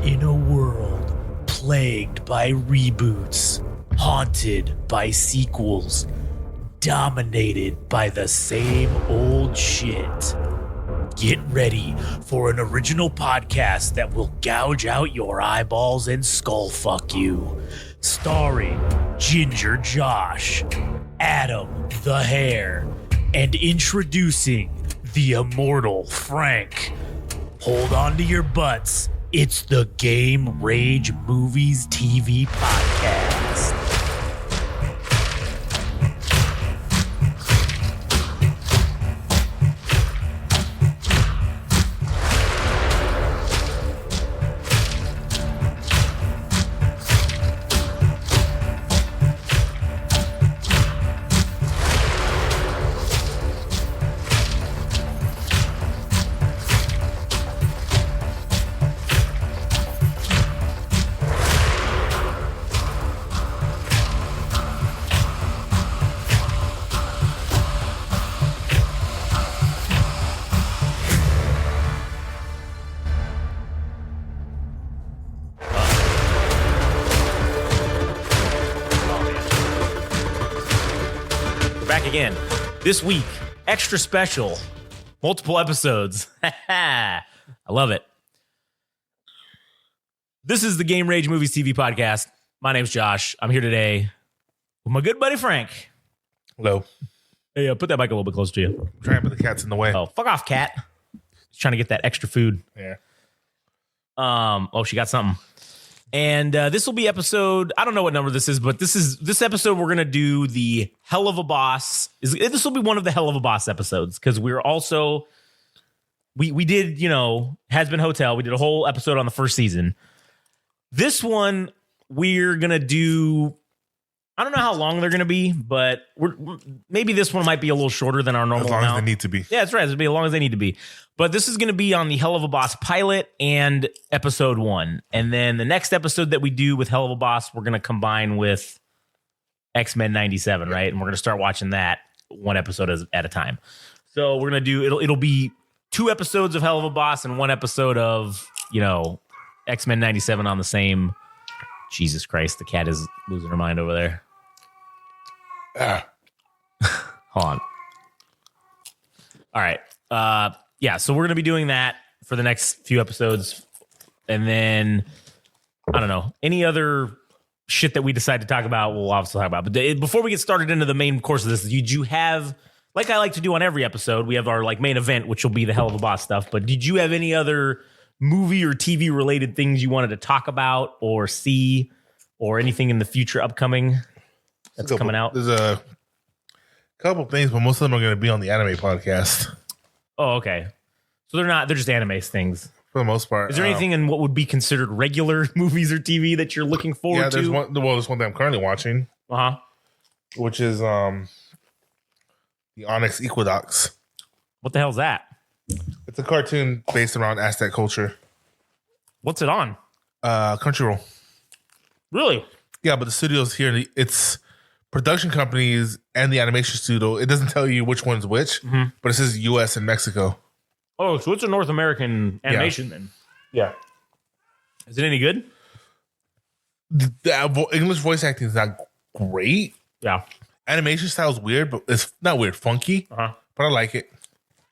In a world plagued by reboots, haunted by sequels, dominated by the same old shit, get ready for an original podcast that will gouge out your eyeballs and skull fuck you. Starring Ginger Josh, Adam the Hare, and introducing the immortal Frank. Hold on to your butts. It's the Game Rage Movies TV Podcast. Again, this week, extra special, multiple episodes. I love it. This is the Game Rage Movies TV Podcast. My name's Josh. I'm here today with my good buddy Frank. Hello. Hey, put that mic a little bit closer to you. I'm trying to put the cats in the way. Oh, fuck off, cat. He's trying to get that extra food. Yeah. Oh, she got something. And this will be episode, I don't know what number this is, but this episode we're going to do the Helluva Boss. This will be one of the Helluva Boss episodes because we're also, we did, Has Been Hotel. We did a whole episode on the first season. This one, we're going to do, I don't know how long they're going to be, but maybe this one might be a little shorter than our normal as long amount. as they need to be. Yeah, that's right. It'll be as long as they need to be. But this is going to be on the Helluva Boss Pilot and episode 1. And then the next episode that we do with Helluva Boss, we're going to combine with X-Men 97, right? And we're going to start watching that one episode at a time. So we're going to do, it'll be 2 episodes of Helluva Boss and 1 episode of, X-Men 97 on the same. Jesus Christ, the cat is losing her mind over there. Hold on. All right. Yeah, so we're going to be doing that for the next few episodes. And then, I don't know, any other shit that we decide to talk about, we'll obviously talk about. But before we get started into the main course of this, did you have, like I like to do on every episode, we have our main event, which will be the Helluva Boss stuff. But did you have any other movie or TV related things you wanted to talk about or see or anything in the future upcoming that's coming out? There's a couple things, but most of them are going to be on the anime podcast. Oh, okay. So they're just anime things. For the most part. Is there anything in what would be considered regular movies or TV that you're looking forward to? There's one that I'm currently watching. Uh-huh. Which is the Onyx Equinox. What the hell's that? It's a cartoon based around Aztec culture. What's it on? Crunchyroll. Really? Yeah, but the studio's here. It's production companies and the animation studio. It doesn't tell you which one's which, but it says U.S. and Mexico. Oh, so it's a North American animation then? Yeah. Is it any good? The English voice acting is not great. Yeah. Animation style is weird, but it's not weird, funky. Uh-huh. But I like it.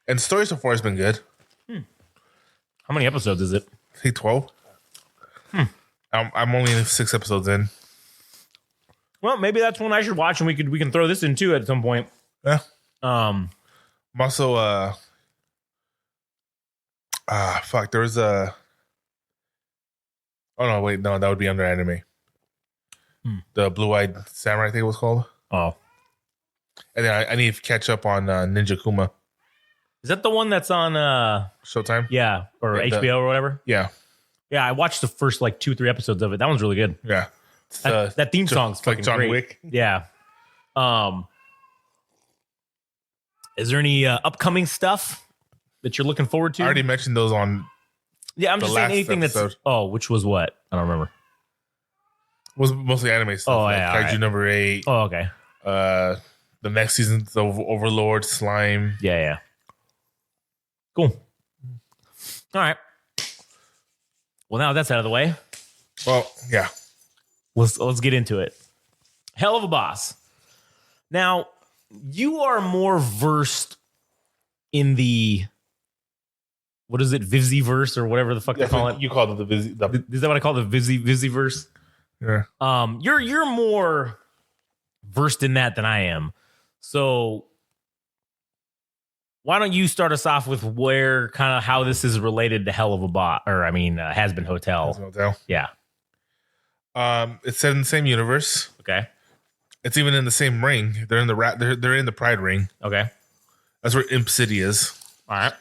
And the story so far has been good. How many episodes is it? I think 12. I'm only 6 episodes in. Well, maybe that's one I should watch, and we can throw this in too at some point. Yeah. Um. I'm also there's a. Oh no! Wait, no, that would be under anime. The Blue-Eyed Samurai, I think it was called. Oh. And then I need to catch up on Ninja Kuma. Is that the one that's on Showtime? Yeah, or HBO or whatever? Yeah. Yeah, I watched the first 2-3 episodes of it. That one's really good. Yeah. That theme song's fucking like John great. Wick. Yeah. Is there any upcoming stuff that you're looking forward to? I already mentioned those on. Yeah, I'm the just saying last anything episode. that's. Oh, which was what? I don't remember. Was mostly anime stuff. Oh, like yeah, Kaiju alright. number 8. Oh, okay. The next season's Overlord, Slime. Yeah. Cool. All right. Well, now that's out of the way. Well, yeah. Let's get into it. Helluva Boss. Now, you are more versed in the, what is it, Vivziverse or whatever the fuck they call it. You called it the Viz. Is that what I call the Vivziverse? Yeah. You're more versed in that than I am. So why don't you start us off with where kind of how this is related to Helluva Boss, or Has Been Hotel. Yeah. It's set in the same universe. Okay. It's even in the same ring. They're in the they're in the Pride ring. Okay. That's where Imp City is. All right.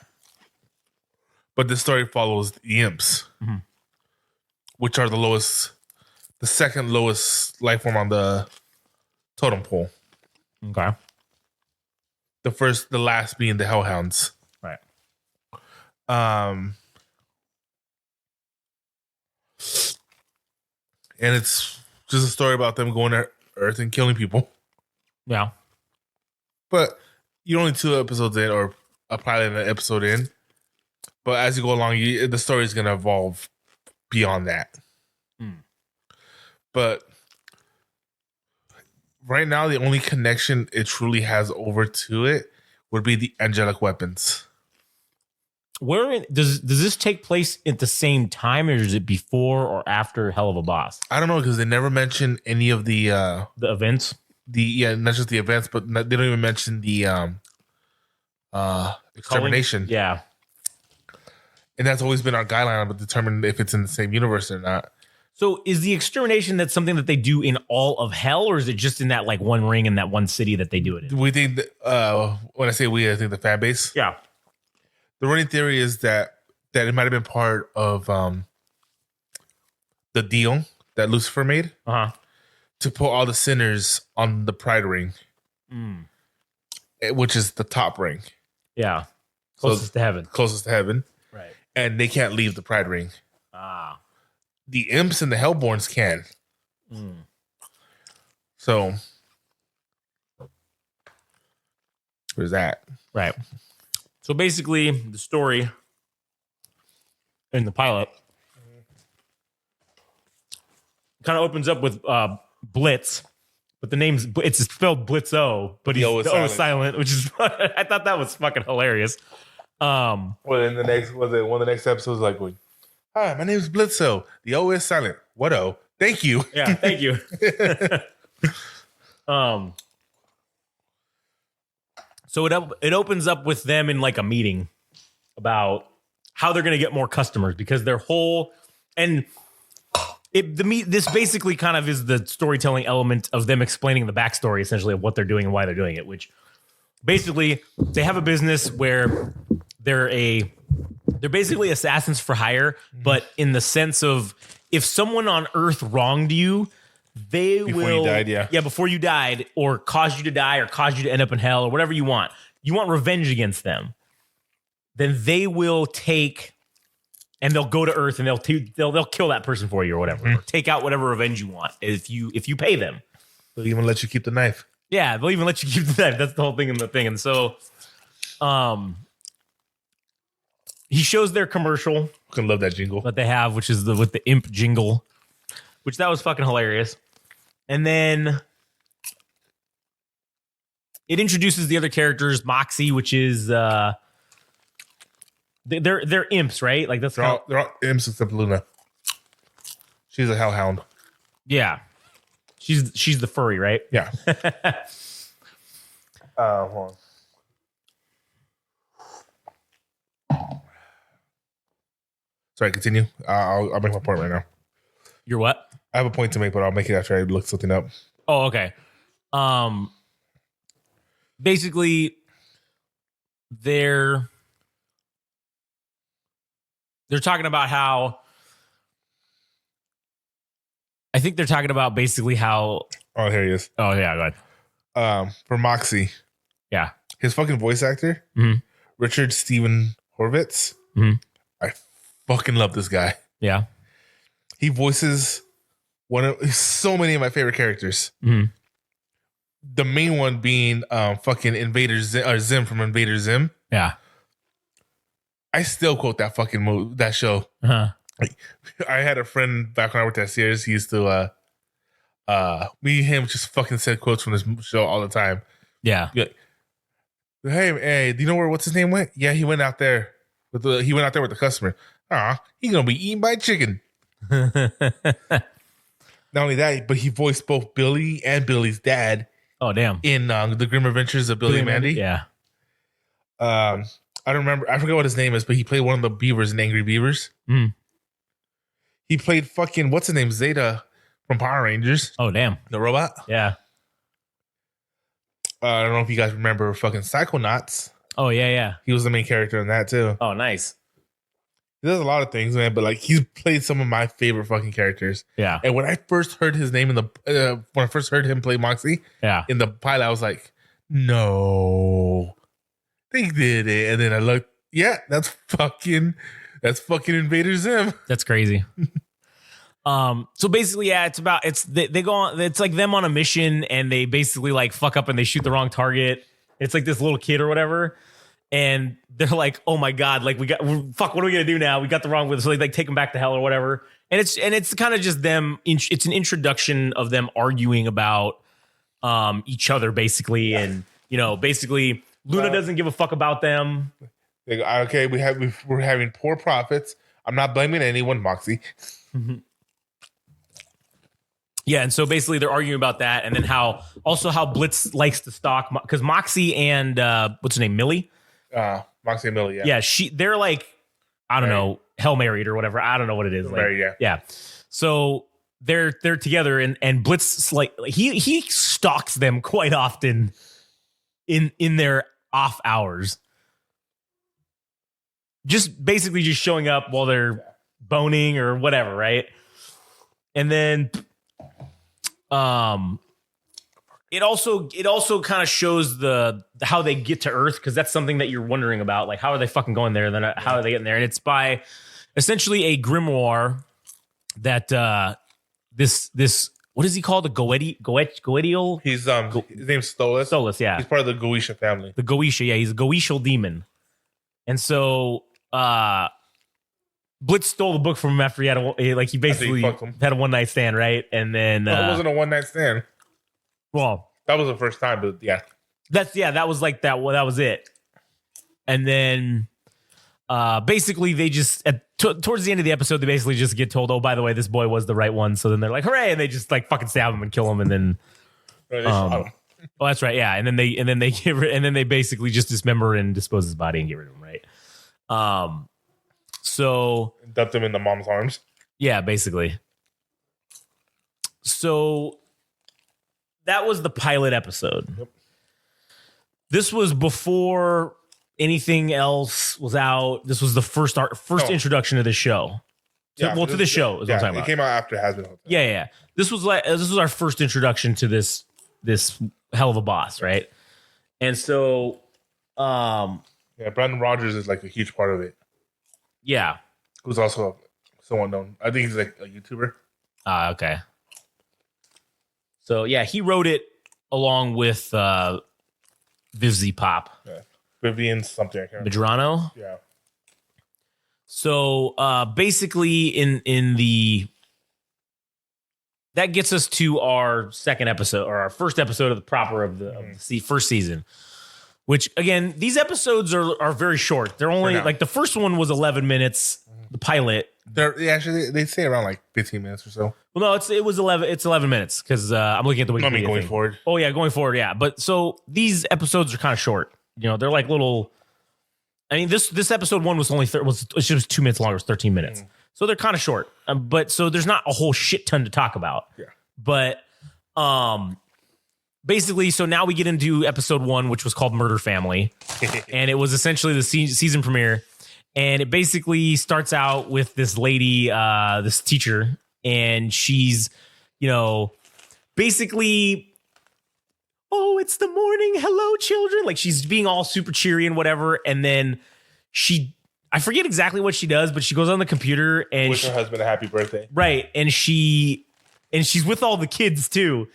But the story follows the imps, which are the second lowest life form on the totem pole. Okay. The last being the Hellhounds. Right. And it's just a story about them going to Earth and killing people. Yeah. But you're only 2 episodes in, or a pilot and an episode in. But as you go along, the story is going to evolve beyond that. But right now, the only connection it truly has over to it would be the angelic weapons. Does this take place at the same time, or is it before or after Helluva Boss? I don't know, because they never mention any of the events. Not just the events, but they don't even mention the extermination. Yeah. And that's always been our guideline to determine if it's in the same universe or not. So is the extermination that's something that they do in all of hell, or is it just in that like one ring in that one city that they do it in? We think when I say we, I think the fan base. Yeah. The running theory is that it might have been part of the deal that Lucifer made to put all the sinners on the Pride ring, which is the top ring. Yeah. Closest to heaven. Closest to heaven. Right. And they can't leave the Pride ring. The imps and the Hellborns can. So there's that. Right. So basically, the story in the pilot kind of opens up with Blitz, but the name's it's spelled Blitzo, but the O is silent, which is I thought that was fucking hilarious. Well, in the next one of the next episodes, like, hi, my name is Blitzo. The O is silent. What O? Thank you. Yeah, thank you. So it opens up with them in like a meeting about how they're going to get more customers, because their whole this basically kind of is the storytelling element of them explaining the backstory essentially of what they're doing and why they're doing it, which basically they have a business where they're basically assassins for hire, but in the sense of if someone on Earth wronged you, before you died, or caused you to die, or caused you to end up in hell, or whatever you want revenge against them, then they will take and they'll go to Earth and they'll kill that person for you or whatever, or take out whatever revenge you want if you pay them. They'll even let you keep the knife. Yeah, they'll even let you keep the knife. That's the whole thing in the thing. And so, he shows their commercial. I love that jingle that they have, which is with the imp jingle, which that was fucking hilarious. And then it introduces the other characters, Moxie, which is they're imps, right? Like they're all imps except Luna. She's a hellhound. Yeah, she's the furry, right? Yeah. Hold on. Sorry, continue. I'll make my point right now. You're what? I have a point to make, but I'll make it after I look something up. Oh, okay. Basically, they're talking about how I think they're talking about basically how. Oh, here he is. Oh yeah, go ahead. For Moxie, yeah, his fucking voice actor, Richard Steven Horvitz. I fucking love this guy. Yeah, he voices so many of my favorite characters. The main one being fucking Invader Zim, or Zim from Invader Zim. Yeah, I still quote that fucking that show I had a friend back when I worked at Sears. He used to me and him just fucking said quotes from this show all the time. Yeah. Yeah. Hey, do you know where what's his name went? Yeah, he went out there with the customer. He's gonna be eaten by chicken. Not only that, but he voiced both Billy and Billy's dad. Oh damn! In the Grim Adventures of Billy and Mandy. Yeah. I don't remember. I forget what his name is, but he played one of the beavers in Angry Beavers. Mm. He played fucking what's his name, Zeta from Power Rangers. Oh damn! The robot. Yeah. I don't know if you guys remember fucking Psychonauts. Oh yeah. He was the main character in that too. Oh nice. He does a lot of things, man, but like he's played some of my favorite fucking characters. Yeah. And when I first heard his name in the when I first heard him play Moxie, in the pilot, I was like, no, they did it. And then I looked, yeah, that's fucking Invader Zim. That's crazy. So basically, yeah, they go on. It's like them on a mission, and they basically like fuck up and they shoot the wrong target. It's like this little kid or whatever. And they're like, "Oh my god! Like what are we gonna do now? We got the wrong with." So they like take him back to hell or whatever. And it's kind of just them. It's an introduction of them arguing about each other basically, and basically Luna doesn't give a fuck about them. They go, okay, we're having poor profits. I'm not blaming anyone, Moxie. Mm-hmm. Yeah, and so basically they're arguing about that, and then how Blitz likes to stalk because Moxie and what's her name, Millie. Moxie and Millie, yeah. Yeah, they're like, I don't know, hell married or whatever. I don't know what it is. Like, married, yeah. Yeah. So they're together and Blitz like he stalks them quite often in their off hours. Just basically just showing up while they're boning or whatever, right? And then it also kind of shows how they get to Earth, because that's something that you're wondering about, like how are they fucking going there, then how are they getting there? And it's by essentially a grimoire that this what is he called, the Goetial? He's his name's Stolas, yeah. He's part of the Goetia family. The Goetia, yeah, he's a Goetial demon. And so Blitz stole the book from him after he basically had a one night stand, right? And then it wasn't a one night stand. Well, that was the first time, but yeah, that was like that. Well, that was it. And then basically they just towards the end of the episode, they basically just get told, oh, by the way, this boy was the right one. So then they're like, hooray, and they just like fucking stab him and kill him, and then shot him. Oh, that's right, yeah. And then they basically just dismember and dispose his body and get rid of him, right? So dumped him in the mom's arms. Yeah, basically. So that was the pilot episode. Yep. This was before anything else was out. This was the first introduction to the show. To the show is what I'm talking about. It came out after Has Been Hotel. Yeah. This was our first introduction to this Helluva Boss, right? And so Brandon Rogers is like a huge part of it. Yeah. Who's also someone known. I think he's like a YouTuber. Okay. So yeah, he wrote it along with Vivzy Pop. Yeah. Vivian something. I can't remember. Medrano? Yeah. So basically in the that gets us to our second episode, or our first episode of the first season. Which again, these episodes are very short. They're only like the first one was 11 minutes. The pilot. They say around like 15 minutes or so. Well, no, it was 11. It's 11 minutes because I'm looking at the Wikipedia going forward. Oh yeah, going forward, yeah. But so these episodes are kind of short. They're like little. I mean, this episode one was only was 2 minutes longer. It was 13 minutes. So they're kind of short. But so there's not a whole shit ton to talk about. Yeah. But basically, so now we get into episode 1, which was called Murder Family. And it was essentially the season premiere. And it basically starts out with this lady, this teacher, and she's, basically, oh, it's the morning. Hello, children. Like she's being all super cheery and whatever. And then I forget exactly what she does, but she goes on the computer and wish her husband a happy birthday. Right. And she's with all the kids too.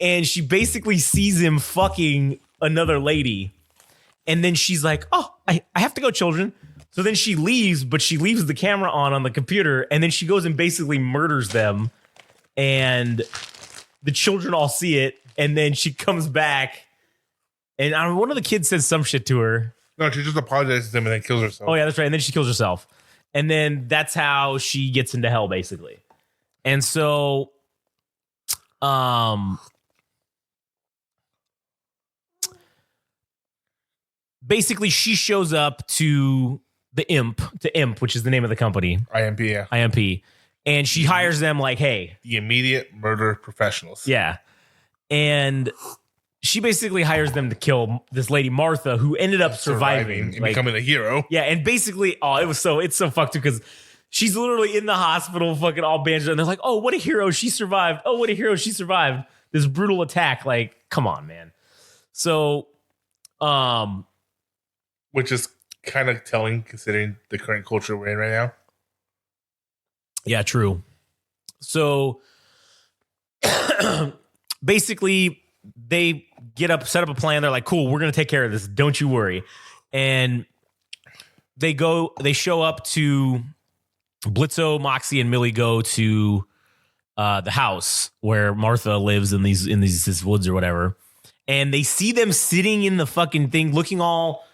And she basically sees him fucking another lady. And then she's like, oh, I have to go, children. So then she leaves, but she leaves the camera on the computer, and then she goes and basically murders them. And the children all see it, and then she comes back, and one of the kids says some shit to her. No, she just apologizes to them and then kills herself. Oh, yeah, that's right. And then she kills herself. And then that's how she gets into hell, basically. And so, basically, she shows up to Imp, which is the name of the company. IMP, yeah. IMP. And she hires them like, hey. The immediate murder professionals. Yeah. And she basically hires them to kill this lady, Martha, who ended up surviving. And becoming a hero. Yeah, and basically, it's so fucked up because she's literally in the hospital, fucking all bandaged, and they're like, oh, what a hero, she survived. Oh, what a hero, she survived this brutal attack. Like, come on, man. So, which is kind of telling considering the current culture we're in right now. Yeah, true. So basically they set up a plan. They're like, cool, we're going to take care of this. Don't you worry. And they show up to Blitzo, Moxie, and Millie go to the house where Martha lives in these woods or whatever. And they see them sitting in the fucking thing looking all,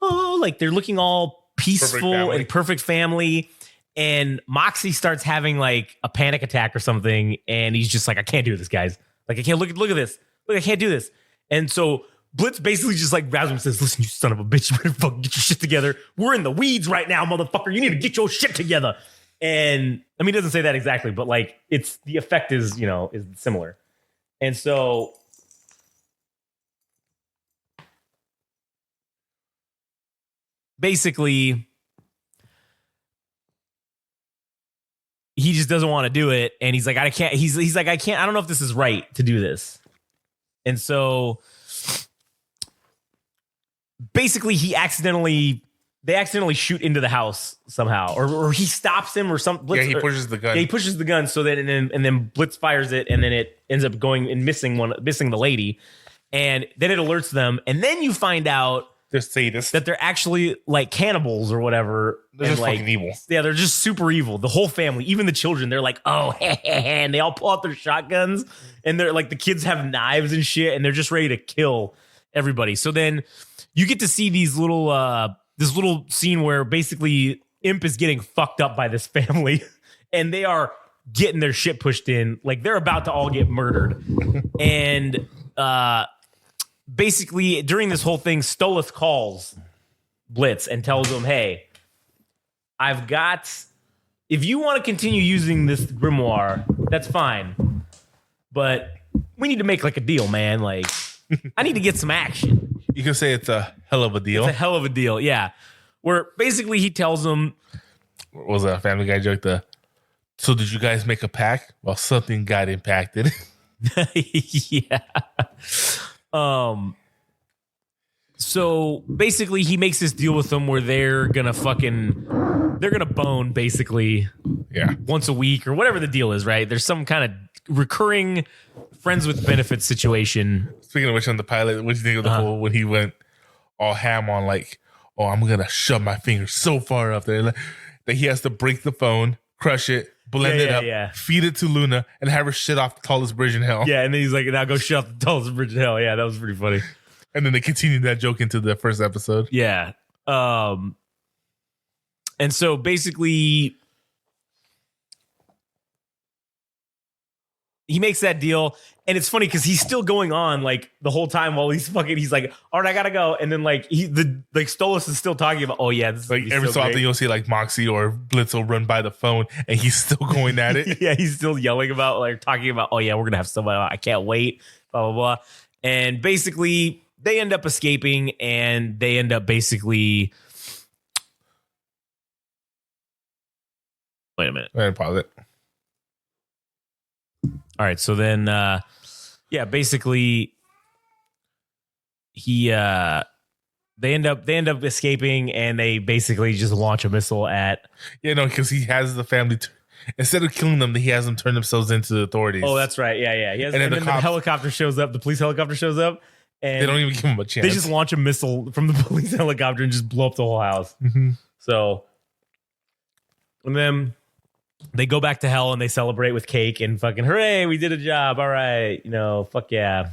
like they're looking all peaceful and perfect family. And Moxie starts having like a panic attack or something. And he's just like, I can't do this, guys. Like, I can't look at this. Look, I can't do this. And so Blitz basically just like grabs him and says, listen, you son of a bitch, you better fucking get your shit together. We're in the weeds right now, motherfucker. You need to get your shit together. And I mean, it doesn't say that exactly, but like the effect is, is similar. And so basically he just doesn't want to do it. And he's like, I can't, he's like, I can't, I don't know if this is right to do this. And so basically they accidentally shoot into the house somehow, or he stops him or something. Yeah, he pushes the gun. Yeah, he pushes the gun so that, and then Blitz fires it, and then it ends up going and missing the lady. And then it alerts them. And then you find out they're sadists, that they're actually like cannibals or whatever. They're just like, fucking evil. Yeah, they're just super evil. The whole family, even the children, they're like, oh, and they all pull out their shotguns, and they're like, the kids have knives and shit, and they're just ready to kill everybody. So then you get to see these this little scene where basically Imp is getting fucked up by this family, and they are getting their shit pushed in. Like, they're about to all get murdered. And basically, during this whole thing, Stolas calls Blitz and tells him, hey, if you want to continue using this grimoire, that's fine. But we need to make like a deal, man. Like, I need to get some action. You can say it's a hell of a deal. It's a hell of a deal, yeah. Where basically he tells him, what was that Family Guy joke? So did you guys make a pact? Well, something got impacted. yeah. So basically he makes this deal with them where they're gonna bone basically, yeah, once a week or whatever the deal is, right? There's some kind of recurring friends with benefits situation. Speaking of which, on the pilot, what do you think of the whole, when he went all ham on like, oh, I'm gonna shove my finger so far up there that he has to break the phone, crush it, blend it up, feed it to Luna, and have her shit off the tallest bridge in hell. Yeah, and then he's like, now go shit off the tallest bridge in hell. Yeah, that was pretty funny. And then they continued that joke into the first episode. Yeah. And so basically he makes that deal, and it's funny because he's still going on like the whole time while he's like, all right, I gotta go. And then like Stolas is still talking about, oh yeah, this is like every so often you'll see like Moxie or Blitz will run by the phone and he's still going at it. Yeah, he's still yelling about, like, talking about, oh yeah, we're gonna have somebody, I can't wait, blah blah blah. And basically they end up escaping, and they end up basically, wait a minute. Go ahead and pause it. All right, so then, basically, they end up escaping, and they basically just launch a missile at. Yeah, no, because he has the family. Instead of killing them, he has them turn themselves into the authorities. Oh, that's right. Yeah. And then the helicopter shows up. The police helicopter shows up, and they don't even give him a chance. They just launch a missile from the police helicopter and just blow up the whole house. Mm-hmm. So, and then they go back to hell and they celebrate with cake and fucking hooray, we did a job. All right, fuck yeah.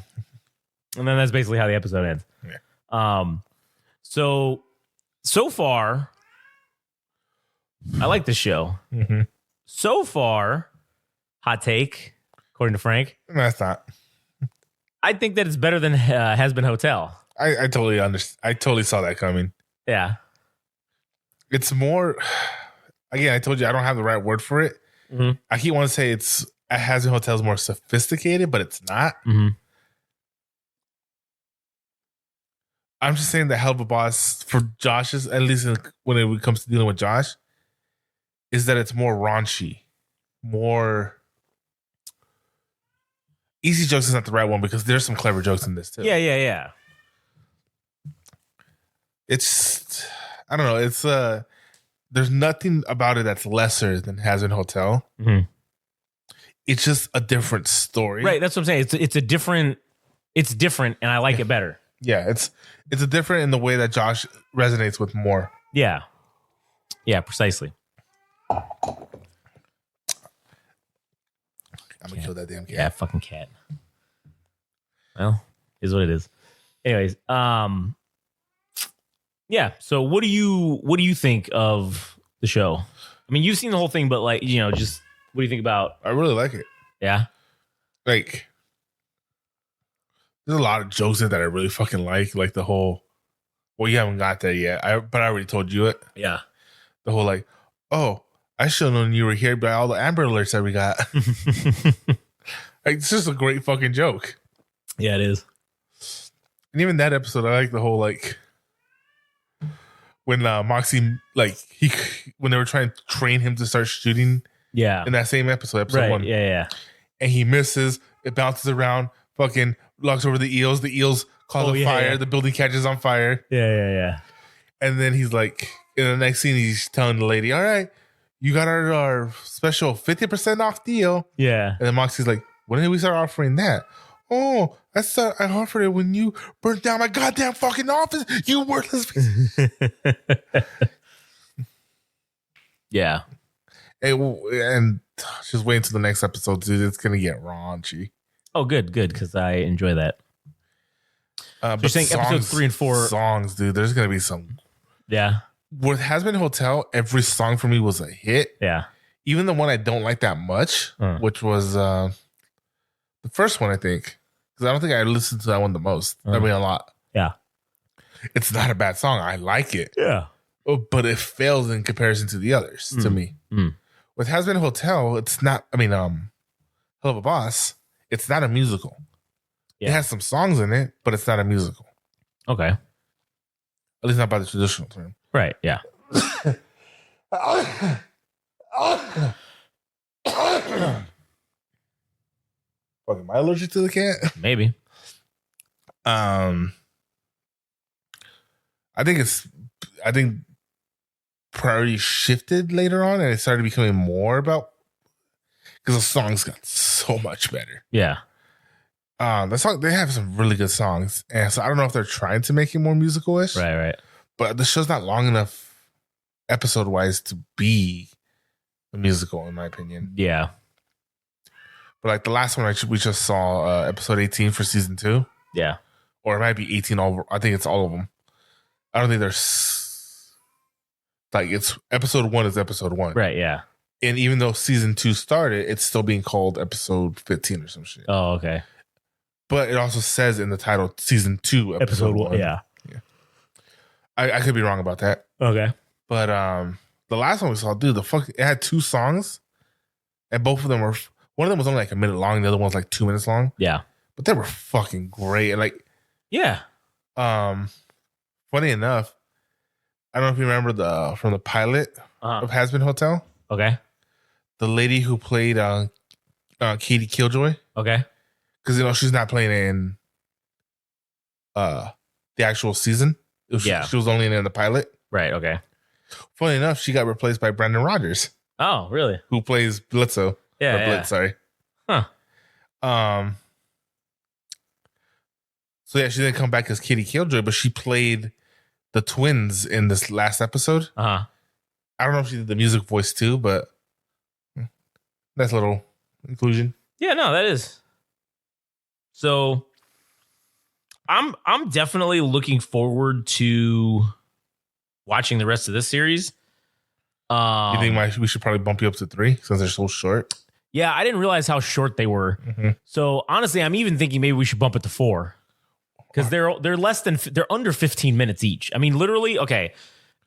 And then that's basically how the episode ends. Yeah. So far, I like the show. Mm-hmm. So far, hot take, according to Frank. That's not. I think that it's better than Has Been Hotel. I totally understand. I totally saw that coming. Yeah. It's more. Again, I told you I don't have the right word for it. Mm-hmm. I keep wanting to say it Has Been Hotel is more sophisticated, but it's not. Mm-hmm. I'm just saying that Helluva Boss for Josh's, at least when it comes to dealing with Josh, is that it's more raunchy, more easy jokes is not the right one because there's some clever jokes in this too. Yeah. It's I don't know. It's there's nothing about it that's lesser than Has Been Hotel. Mm-hmm. It's just a different story, right? That's what I'm saying. It's different, and I like it better. Yeah, it's a different in the way that Josh resonates with more. Yeah, precisely. I'm gonna kill that damn cat. Yeah, fucking cat. Well, is what it is. Anyways, yeah. So what do you think of the show? I mean, you've seen the whole thing, but like, just what do you think about? I really like it. Yeah. Like, there's a lot of jokes in it that I really fucking like the whole. Well, you haven't got there yet. But I already told you it. Yeah. The whole like, oh, I should have known you were here by all the Amber Alerts that we got. Like, it's just a great fucking joke. Yeah, it is. And even that episode, I like the whole like when Moxie when they were trying to train him to start shooting. Yeah. In that same episode right, 1. Yeah. And he misses. It bounces around. Fucking locks over the eels. The eels cause a fire. Yeah. The building catches on fire. Yeah. And then he's like, in the next scene, he's telling the lady, all right, you got our special 50% off deal. Yeah. And then Moxie's like, when did we start offering that? Oh, I offered it when you burned down my goddamn fucking office, you worthless piece. Yeah. And just wait until the next episode, dude. It's going to get raunchy. Oh, good, because I enjoy that. But you're saying episodes 3 and 4 songs, dude. There's gonna be some. Yeah. With Has Been Hotel, every song for me was a hit. Yeah. Even the one I don't like that much, which was the first one, I think, because I don't think I listened to that one the most. I mean, a lot. Yeah. It's not a bad song. I like it. Yeah. But it fails in comparison to the others. To me, with Has Been Hotel, it's not. I mean, Helluva Boss, it's not a musical. Yeah. It has some songs in it, but it's not a musical. Okay. At least not by the traditional term. Right, yeah. Fuck, am I allergic to the cat? Maybe. I think priority shifted later on and it started becoming more about because the songs got so much better. Yeah. The song, they have some really good songs, and so I don't know if they're trying to make it more musical-ish. Right. But the show's not long enough, episode-wise, to be a musical, in my opinion. Yeah. But like the last one, we just saw episode 18 for season 2. Yeah. Or it might be 18 all. I think it's all of them. I don't think there's like it's episode 1 is episode 1. Right. Yeah. And even though season 2 started, it's still being called episode 15 or some shit. Oh, okay. But it also says in the title, season 2, episode 1. Yeah. I could be wrong about that. Okay. But the last one we saw, dude, it had 2 songs, and both of them were. One of them was only like a minute long. The other one was like 2 minutes long. Yeah. But they were fucking great. And like, yeah. Funny enough, I don't know if you remember from the pilot of Has Been Hotel. Okay. The lady who played Katie Killjoy. Okay. Because she's not playing in the actual season. She was only in the pilot. Right. Okay. Funny enough, she got replaced by Brandon Rogers. Oh, really? Who plays Blitzo? Yeah. Blitz, sorry. Huh. So yeah, she didn't come back as Katie Killjoy, but she played the twins in this last episode. I don't know if she did the music voice too, but that's a little inclusion. Yeah, no, that is. So I'm definitely looking forward to watching the rest of this series. You think we should probably bump you up to 3 since they're so short? Yeah, I didn't realize how short they were. Mm-hmm. So honestly, I'm even thinking maybe we should bump it to 4 because they're under 15 minutes each. I mean, literally, okay.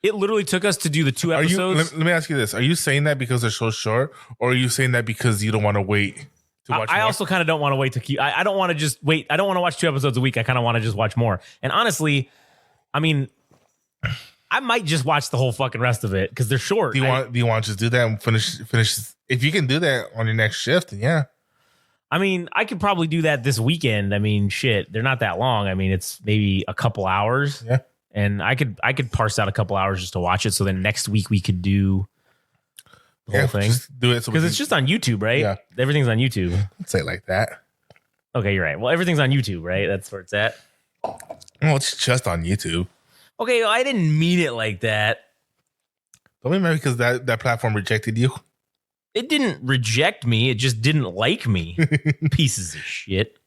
It literally took us to do the 2 episodes. Let me ask you this: are you saying that because they're so short, or are you saying that because you don't want to wait to watch? I also kind of don't want to wait to keep. I don't want to just wait. I don't want to watch 2 episodes a week. I kind of want to just watch more. And honestly, I mean, I might just watch the whole fucking rest of it because they're short. Do you want to just do that and finish? If you can do that on your next shift, then yeah. I mean, I could probably do that this weekend. I mean, shit, they're not that long. I mean, it's maybe a couple hours. Yeah. And I could parse out a couple hours just to watch it. So then next week we could do the whole thing. Just do it because it's just on YouTube, right? Yeah, everything's on YouTube. Let's say it like that. Okay, you're right. Well, everything's on YouTube, right? That's where it's at. Well, it's just on YouTube. Okay, well, I didn't mean it like that. Don't be mad because that platform rejected you. It didn't reject me. It just didn't like me. Pieces of shit.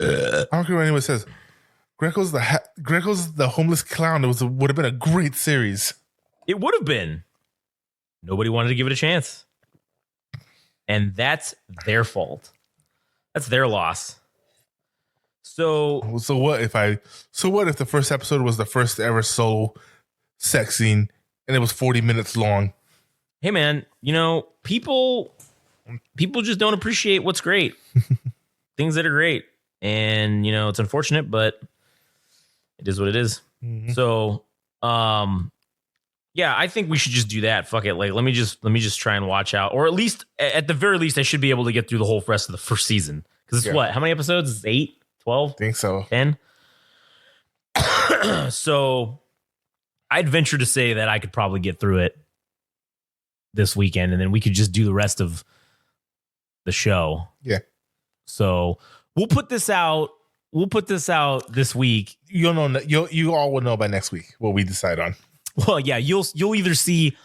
I don't care what anyone says. Greco's the homeless clown. Would have been a great series. It would have been. Nobody wanted to give it a chance. And that's their fault. That's their loss. So what if the first episode was the first ever solo sex scene and it was 40 minutes long? Hey man, people just don't appreciate what's great. Things that are great. And it's unfortunate, but it is what it is. Mm-hmm. So, yeah, I think we should just do that. Fuck it. Like, let me just try and watch out, or at the very least, I should be able to get through the whole rest of the first season. Because it's what? How many episodes? It's 8, 12? I think so. 10. So, I'd venture to say that I could probably get through it this weekend, and then we could just do the rest of the show. Yeah. So we'll put this out. We'll put this out this week. You all will know by next week what we decide on. Well, yeah, you'll either see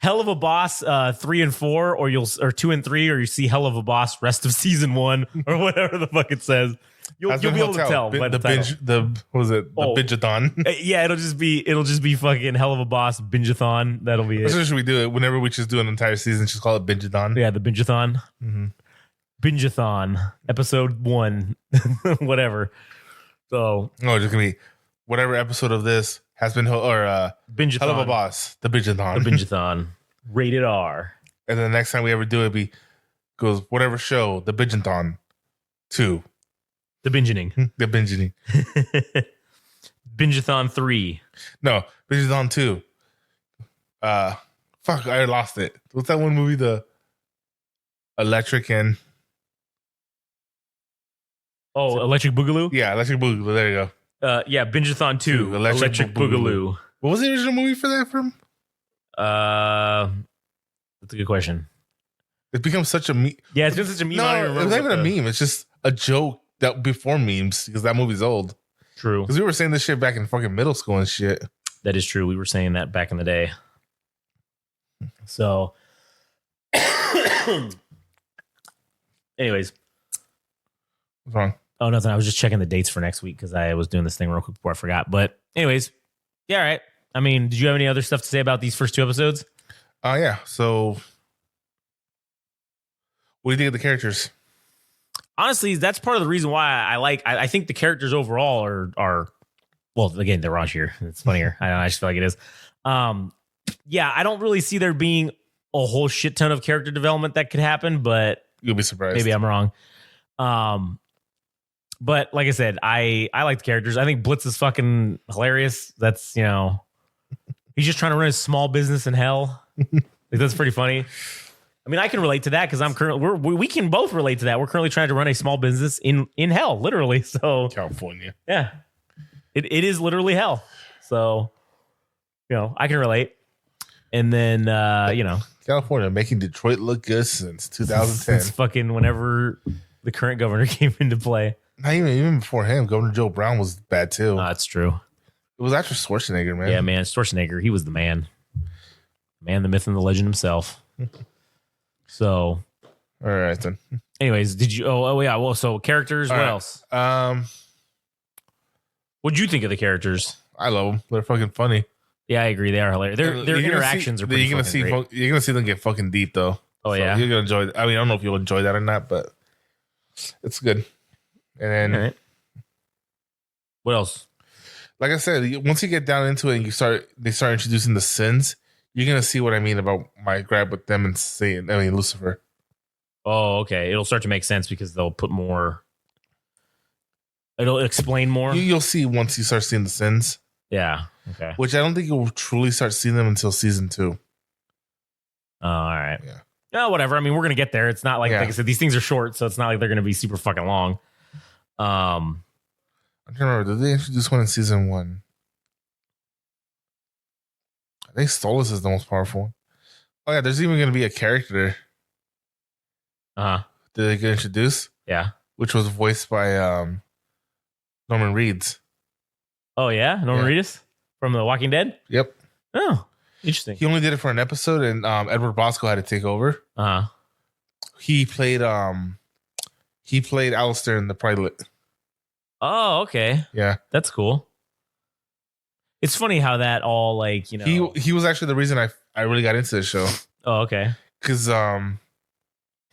Helluva Boss 3 and 4, or 2 and 3, or you see Helluva Boss rest of season 1, or whatever the fuck it says. You'll be able to tell by the title. Binge-a-thon? Yeah, it'll just be fucking Helluva Boss binge-a-thon. That'll be it. That's what we do it. Whenever we just do an entire season, just call it binge-a-thon. Yeah, the binge-a-thon. Mm-hmm. Binge-a-thon, episode 1, whatever. So, it's just gonna be whatever episode of this has been binge-a-thon. Helluva Boss, the binge-a-thon. The binge-a-thon, rated R. And then the next time we ever do it, goes whatever show, the binge-a-thon 2. The bingeing. The bingeing. Binge-a-thon 3. No, binge-a-thon 2. Fuck, I lost it. What's that one movie? The Electric and... Oh, Electric Boogaloo? Yeah, Electric Boogaloo. There you go. Yeah, Binge-a-thon 2. Electric Boogaloo. What was the original movie for that from? That's a good question. It's become such a meme. Yeah, it's been such a meme. No, it's not even a meme. It's just a joke that before memes, because that movie's old. True. Because we were saying this shit back in fucking middle school and shit. That is true. We were saying that back in the day. So, anyways. What's wrong? Oh, nothing. I was just checking the dates for next week because I was doing this thing real quick before I forgot. But anyways, yeah, all right. I mean, did you have any other stuff to say about these first 2 episodes? Yeah. So, what do you think of the characters? Honestly, that's part of the reason why I think the characters overall are well, again, they're raunchier. It's funnier. I just feel like it is. Yeah, I don't really see there being a whole shit ton of character development that could happen, but you'll be surprised. Maybe I'm wrong. But like I said, I like the characters. I think Blitz is fucking hilarious. That's, he's just trying to run a small business in hell. Like, that's pretty funny. I mean, I can relate to that because I'm currently we can both relate to that. We're currently trying to run a small business in hell, literally. So California. Yeah. It is literally hell. So, I can relate. And then California making Detroit look good since 2010. It's fucking whenever the current governor came into play. Not even before him, Governor Joe Brown was bad too. That's true. It was after Schwarzenegger, man. Yeah, man, Schwarzenegger, he was the man. Man, the myth and the legend himself. So, all right then. Anyways, did you? Oh yeah. Well, so characters. What else? What'd you think of the characters? I love them. They're fucking funny. Yeah, I agree. They are hilarious. Their interactions are pretty. You're gonna see them get fucking deep though. Oh yeah, you're gonna enjoy. I mean, I don't know if you'll enjoy that or not, but it's good. And then, all right. What else? Like I said, once you get down into it and they start introducing the sins, you're gonna see what I mean about my grab with them and Satan. I mean, Lucifer. Oh, okay. It'll start to make sense because they'll put more. It'll explain more. You'll see once you start seeing the sins. Yeah. Okay. Which I don't think you'll truly start seeing them until season 2. All right. Yeah. No, whatever. I mean, we're gonna get there. It's not like I said, these things are short, so it's not like they're gonna be super fucking long. I'm trying to remember. Did they introduce one in season 1? I think Stolas is the most powerful one. Oh yeah, there's even gonna be a character. Did they get introduced? Yeah. Which was voiced by Norman Reedus. Oh yeah, Norman Reedus from The Walking Dead. Yep. Oh, interesting. He only did it for an episode, and Edward Bosco had to take over. He played Alistair in the pilot. Oh, okay. Yeah, that's cool. It's funny how that all like, you know, he was actually the reason I really got into the show. Oh, okay. Because I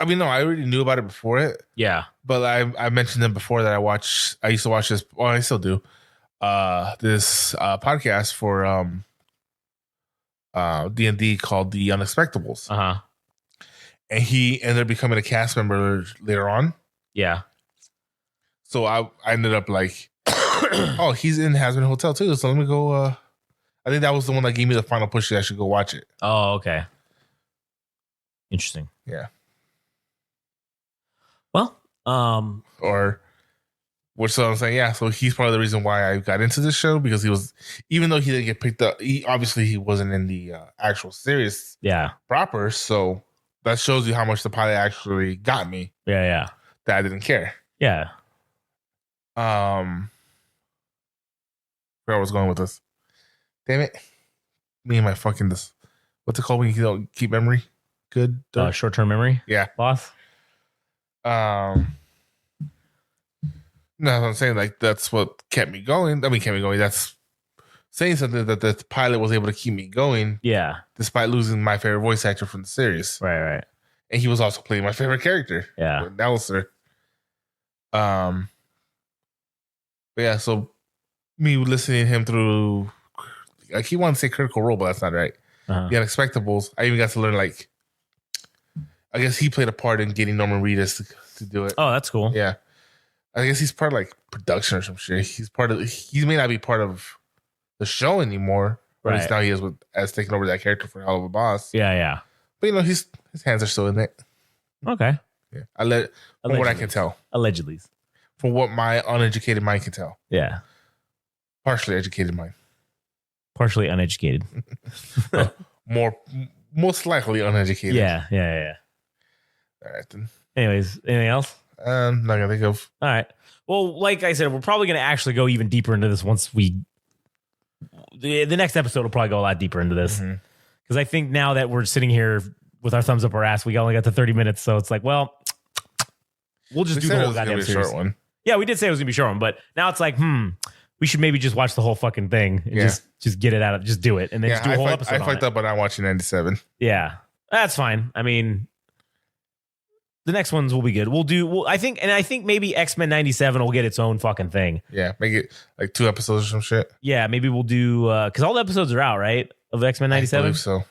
mean, no, I already knew about it before it. Yeah, but I mentioned them before that I used to watch this. Well, I still do. This podcast for D&D called The Unexpectables. And he ended up becoming a cast member later on. Yeah. So I ended up like, oh, he's in Hazbin Hotel too. So let me go. I think that was the one that gave me the final push that I should go watch it. Oh, okay. Interesting. Yeah. Well, or which so I'm saying, yeah. So he's part of the reason why I got into this show, because he was, even though he didn't get picked up, he wasn't in the actual series, proper. So that shows you how much the pilot actually got me. Yeah. That I didn't care. Yeah. Where I was going with this. Damn it. Me and my fucking this. What's it called when you don't keep memory? Good. Short-term memory. Yeah. Loss. No, I'm saying like that's what kept me going. That's saying something that the pilot was able to keep me going. Yeah. Despite losing my favorite voice actor from the series. Right. And he was also playing my favorite character. Yeah. Alistair. But yeah, so me listening to him through, I keep wanting to say Critical Role, but that's not right. The Unexpectables. I even got to learn, like, I guess he played a part in getting Norman Reedus to do it. Oh, that's cool. Yeah. I guess he's part of like production or some shit. He may not be part of the show anymore. Or at least now he is as taking over that character for Helluva Boss. Yeah. But his hands are still in it. Okay. Yeah. From what I can tell. Allegedly. From what my uneducated mind can tell. Yeah. Partially educated mind. Partially uneducated. Most likely uneducated. Yeah. All right then. Anyways, anything else? Not gonna think of. All right. Well, like I said, we're probably gonna actually go even deeper into this once the next episode will probably go a lot deeper into this. Because I think now that we're sitting here with our thumbs up our ass, we only got to 30 minutes, so it's like, well, we'll just do the whole goddamn series. Short one. Yeah, we did say it was gonna be a short one, but now it's like, we should maybe just watch the whole fucking thing and just get it out of, just do it, and then just do a whole episode. I fucked up by not watching 97. Yeah, that's fine. I mean, the next ones will be good. I think maybe X-Men 97 will get its own fucking thing. Yeah, make it like 2 episodes or some shit. Yeah, maybe we'll do, because all the episodes are out, right? Of X-Men 97? I believe so.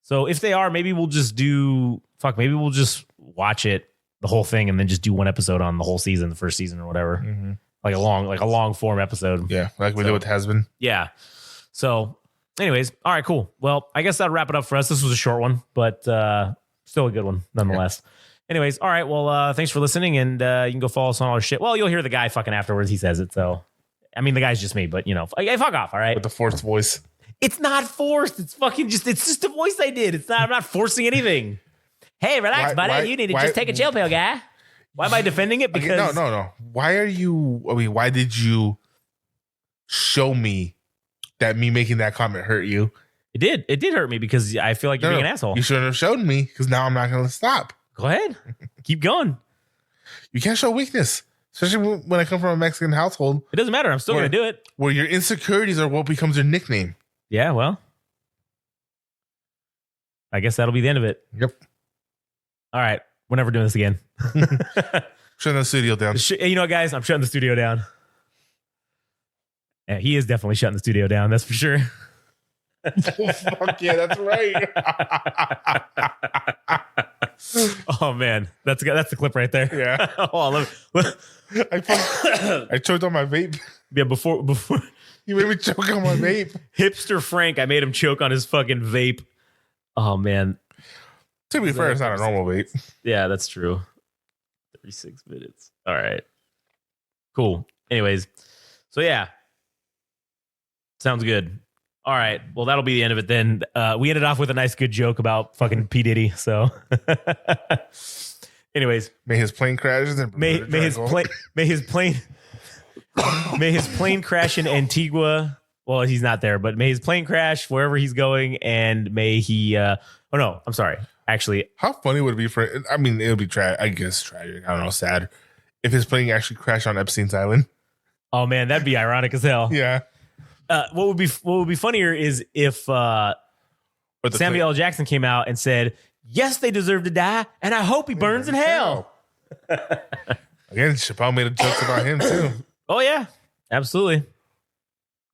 So if they are, maybe we'll just maybe we'll just watch it, the whole thing, and then just do one episode on the whole season, the first season or whatever. Like a long form episode. Yeah, like we did with Hasbin. Yeah. So anyways, all right, cool. Well, I guess that'll wrap it up for us. This was a short one, but still a good one nonetheless. Yeah. Anyways, all right. Well, thanks for listening, and you can go follow us on all our shit. Well, you'll hear the guy fucking afterwards. He says it. So, I mean, the guy's just me, but fuck off. All right. With the forced voice. It's not forced. It's just a voice I did. I'm not forcing anything. Hey, relax, buddy. You need to just take a chill pill, guy. Why am I defending it? Because no. Why did you show me that me making that comment hurt you? It did. It did hurt me because I feel like you're being an asshole. You shouldn't have showed me because now I'm not going to stop. Go ahead. Keep going. You can't show weakness, especially when I come from a Mexican household. It doesn't matter. I'm still going to do it. Where your insecurities are what becomes your nickname. Yeah, well, I guess that'll be the end of it. Yep. All right. We're never doing this again. Shutting the studio down. You know what, guys? I'm shutting the studio down. Yeah, he is definitely shutting the studio down. That's for sure. Oh, fuck yeah, that's right. Oh man, that's the clip right there. Yeah. Oh, I choked on my vape. Yeah, before You made me choke on my vape. Hipster Frank, I made him choke on his fucking vape. Oh man. To be fair, it's not a normal vape. Yeah, that's true. 36 minutes. All right. Cool. Anyways, so yeah. Sounds good. All right. Well, that'll be the end of it then. We ended off with a nice, good joke about fucking P. Diddy. So, anyways, may his plane crash. May his plane crash in Antigua. Well, he's not there, but may his plane crash wherever he's going, and may he. Oh no, I'm sorry. Actually, how funny would it be for? I mean, it would be I guess tragic. I don't know, sad if his plane actually crashed on Epstein's Island. Oh man, that'd be ironic as hell. Yeah. What would be funnier is if Samuel L. Jackson came out and said, "Yes, they deserve to die, and I hope he burns in hell." Again, Chappelle made a joke about him too. Oh yeah, absolutely.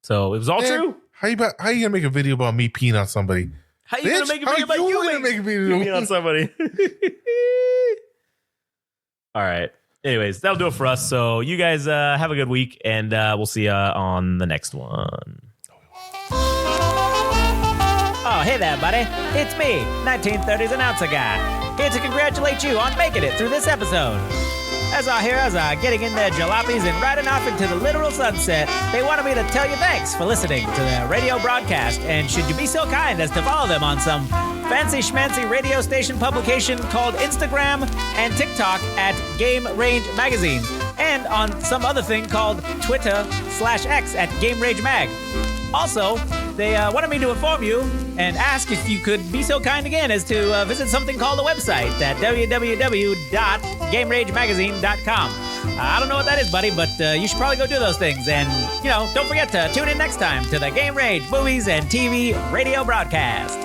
So it was all true. How you gonna make a video about me peeing on somebody? How you gonna make a video about you make a video peeing on somebody? All right. Anyways, that'll do it for us. So you guys have a good week, and we'll see you on the next one. Oh, hey there, buddy. It's me, 1930s announcer guy, here to congratulate you on making it through this episode. As our heroes are getting in their jalopies and riding off into the literal sunset, they wanted me to tell you thanks for listening to their radio broadcast, and should you be so kind as to follow them on some fancy schmancy radio station publication called Instagram and TikTok at Game Range Magazine, and on some other thing called Twitter/X at Game Range Mag. Also, they wanted me to inform you and ask if you could be so kind again as to visit something called a website at www.GameRageMagazine.com. I don't know what that is, buddy, but you should probably go do those things. And, don't forget to tune in next time to the Game Rage Movies and TV radio broadcast.